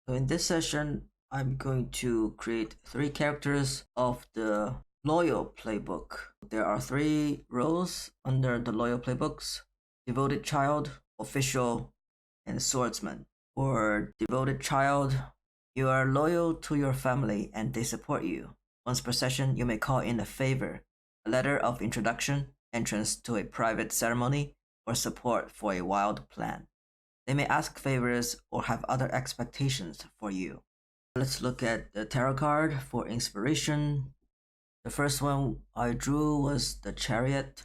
So in this session, I'm going to create 3 characters of the loyal playbook. There are 3 roles under the loyal playbooks: devoted child, official, and swordsman. For devoted child, you are loyal to your family and they support you. Once per session, you may call in a favor, a letter of introduction, entrance to a private ceremony, or support for a wild plan. They may ask favors or have other expectations for you. Let's look at the tarot card for inspiration. The first one I drew was the Chariot.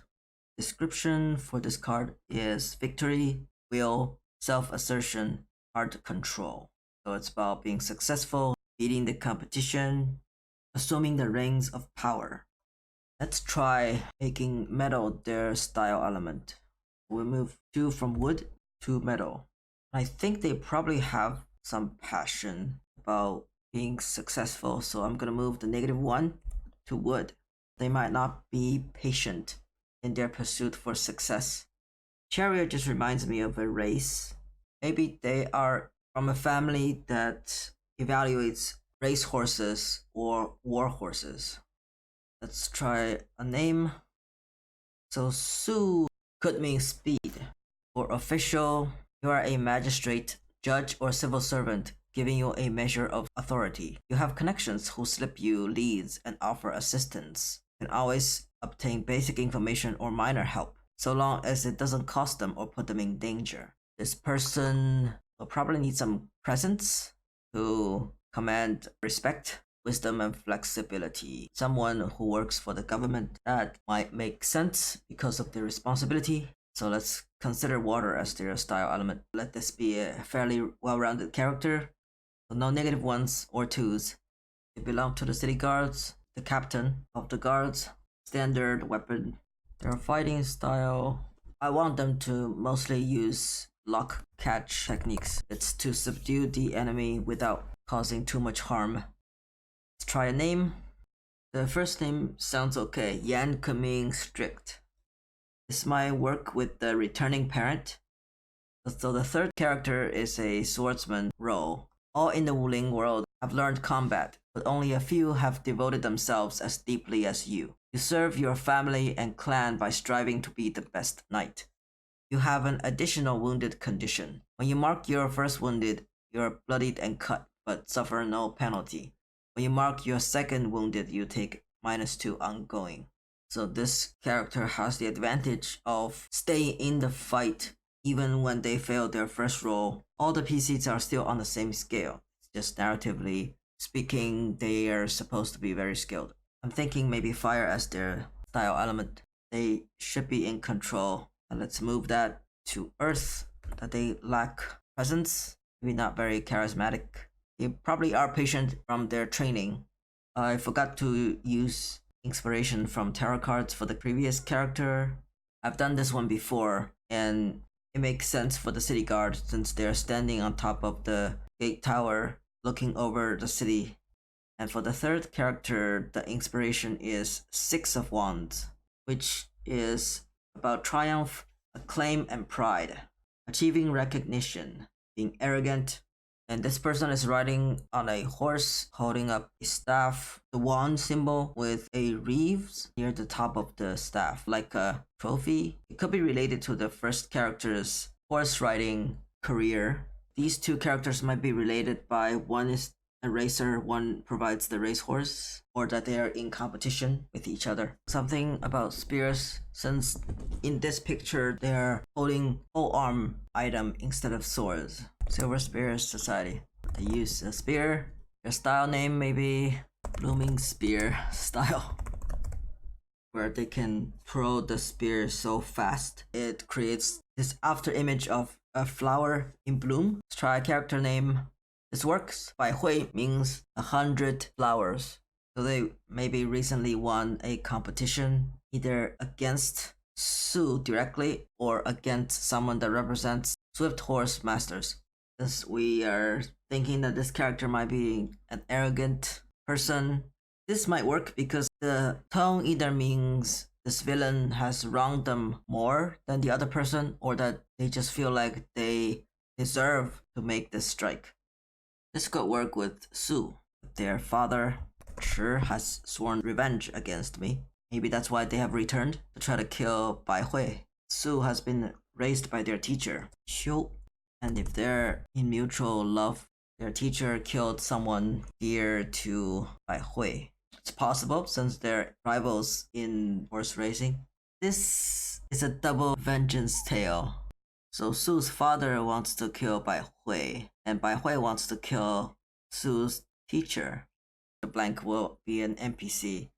Description for this card is victory, will, self-assertion, heart control. So it's about being successful, beating the competition, assuming the rings of power. Let's try making metal their style element. We'll move 2 from wood to metal. I think they probably have some passion about being successful, so I'm gonna move the -1 to wood. They might not be patient in their pursuit for success. Chariot just reminds me of a race. Maybe they are from a family that evaluates race horses or war horses. Let's try a name. So Su could mean speed. For official, you are a magistrate, judge, or civil servant, giving you a measure of authority. You have connections who slip you leads and offer assistance. You can always obtain basic information or minor help, so long as it doesn't cost them or put them in danger. This person will probably need some presence to command respect, wisdom, and flexibility. Someone who works for the government, that might make sense because of their responsibility. So let's consider water as their style element. Let this be a fairly well-rounded character. So no -1s or 2s. They belong to the city guards, the captain of the guards, standard weapon. Their fighting style, I want them to mostly use lock catch techniques. It's to subdue the enemy without causing too much harm. Let's try a name. The first name sounds okay. Yan could mean strict. This might work with the returning parent. So the third character is a swordsman role. All in the Wulin world have learned combat, but only a few have devoted themselves as deeply as you. You serve your family and clan by striving to be the best knight. You have an additional wounded condition. When you mark your first wounded, you are bloodied and cut, but suffer no penalty. When you mark your second wounded, you take -2 ongoing. So this character has the advantage of staying in the fight even when they fail their first roll. All the PCs are still on the same scale. Just narratively speaking, they are supposed to be very skilled. I'm thinking maybe fire as their style element. They should be in control. And let's move that to earth, that they lack presence, maybe not very charismatic. They probably are patient from their training. I forgot to use inspiration from tarot cards for the previous character. I've done this one before, and it makes sense for the city guard since they're standing on top of the gate tower looking over the city. And for the third character, the inspiration is 6 of Wands, which is about triumph, acclaim, and pride, achieving recognition, being arrogant. And this person is riding on a horse, holding up a staff, the wand symbol with a wreath near the top of the staff, like a trophy. It could be related to the first character's horse riding career. These 2 characters might be related by one is a racer, one provides the racehorse, or that they are in competition with each other. Something about spears, since in this picture they're holding whole arm item instead of swords. Silver Spear Society. They use a spear. Their style name may be Blooming Spear style, where they can throw the spear so fast it creates this after image of a flower in bloom. Let's try a character name. This works. 百卉 means 100 flowers. So they maybe recently won a competition either against Su directly or against someone that represents Swift Horse Masters. Since we are thinking that this character might be an arrogant person, this might work because the tone either means this villain has wronged them more than the other person, or that they just feel like they deserve to make this strike. This could work with Su. Their father, Chi, has sworn revenge against me. Maybe that's why they have returned to try to kill Baihui. Su has been raised by their teacher, Qiu. And if they're in mutual love, their teacher killed someone dear to Baihui. It's possible since they're rivals in horse racing. This is a double vengeance tale. So Su's father wants to kill Baihui, and Baihui wants to kill Su's teacher. The blank will be an NPC.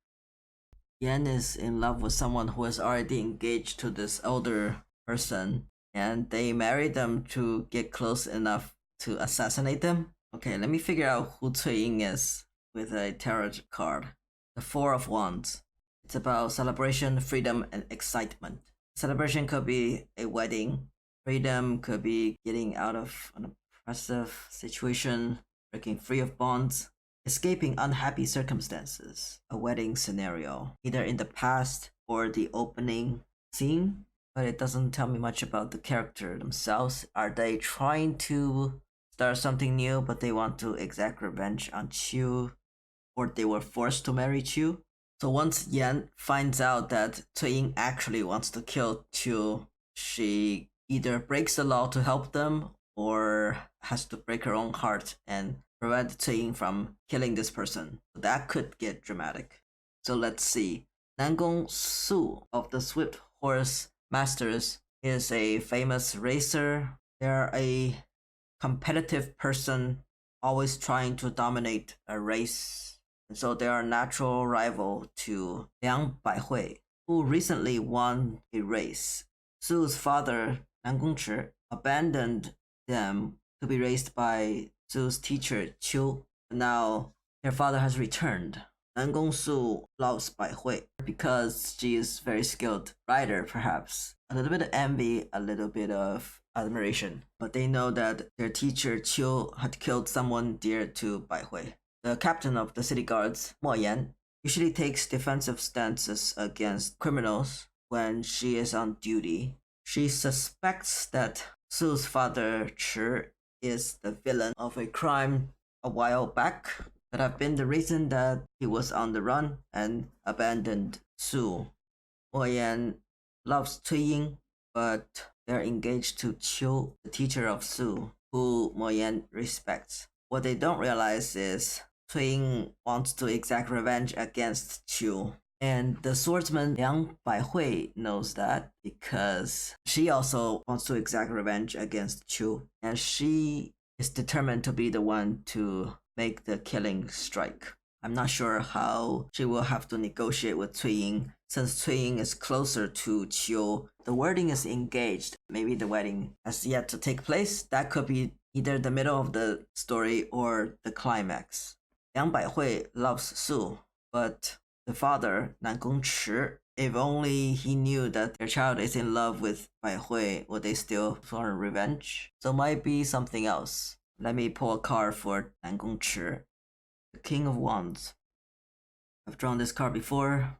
Yan is in love with someone who is already engaged to this older person, and they marry them to get close enough to assassinate them. Okay, let me figure out who Cuiying is with a tarot card. The Four of Wands. It's about celebration, freedom, and excitement. Celebration could be a wedding. Freedom could be getting out of an oppressive situation, breaking free of bonds, escaping unhappy circumstances. A wedding scenario, either in the past or the opening scene, but it doesn't tell me much about the character themselves. Are they trying to start something new, but they want to exact revenge on Qiu, or they were forced to marry Qiu? So once Yan finds out that Cuiying actually wants to kill Qiu, she either breaks the law to help them or has to break her own heart and prevent Cuiying from killing this person. That could get dramatic. So let's see. Nangon Su of the Swift Horse Masters is a famous racer. They're a competitive person, always trying to dominate a race. And so they are a natural rival to Liang Baihui, who recently won a race. Su's father, Nangon Chi, abandoned them to be raised by Su's teacher, Qiu. Now, their father has returned. Nangon Su loves Baihui because she is a very skilled rider, perhaps. A little bit of envy, a little bit of admiration. But they know that their teacher, Qiu, had killed someone dear to Baihui. The captain of the city guards, Mo Yan, usually takes defensive stances against criminals when she is on duty. She suspects that Su's father, Chi, is the villain of a crime a while back that have been the reason that he was on the run and abandoned Su. Mo Yan loves Cuiying, but they're engaged to Qiu, the teacher of Su, who Mo Yan respects. What they don't realize is Cuiying wants to exact revenge against Qiu. And the swordsman Liang Baihui knows that because she also wants to exact revenge against Qiu. And she is determined to be the one to make the killing strike. I'm not sure how she will have to negotiate with Cuiying, since Cuiying is closer to Qiu. The wording is engaged. Maybe the wedding has yet to take place. That could be either the middle of the story or the climax. Liang Baihui loves Su, but the father, Nangon Chi, if only he knew that their child is in love with Baihui, would they still sworn revenge? So might be something else. Let me pull a card for Nangon Chi. The King of Wands. I've drawn this card before.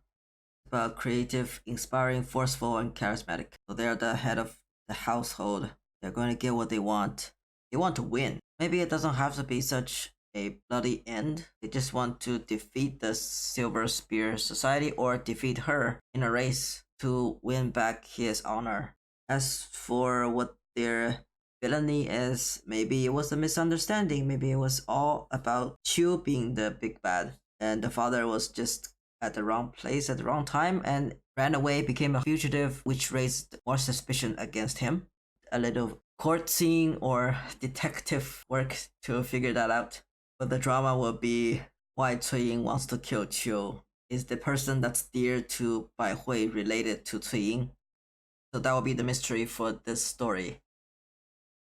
About creative, inspiring, forceful, and charismatic. So they're the head of the household. They're going to get what they want. They want to win. Maybe it doesn't have to be such a bloody end. They just want to defeat the Silver Spear Society or defeat her in a race to win back his honor. As for what their villainy is, maybe it was a misunderstanding. Maybe it was all about Qiu being the big bad, and the father was just at the wrong place at the wrong time and ran away, became a fugitive, which raised more suspicion against him. A little court scene or detective work to figure that out. But the drama will be why Cuiying wants to kill Qiu. Is the person that's dear to Baihui related to Cuiying? So that will be the mystery for this story.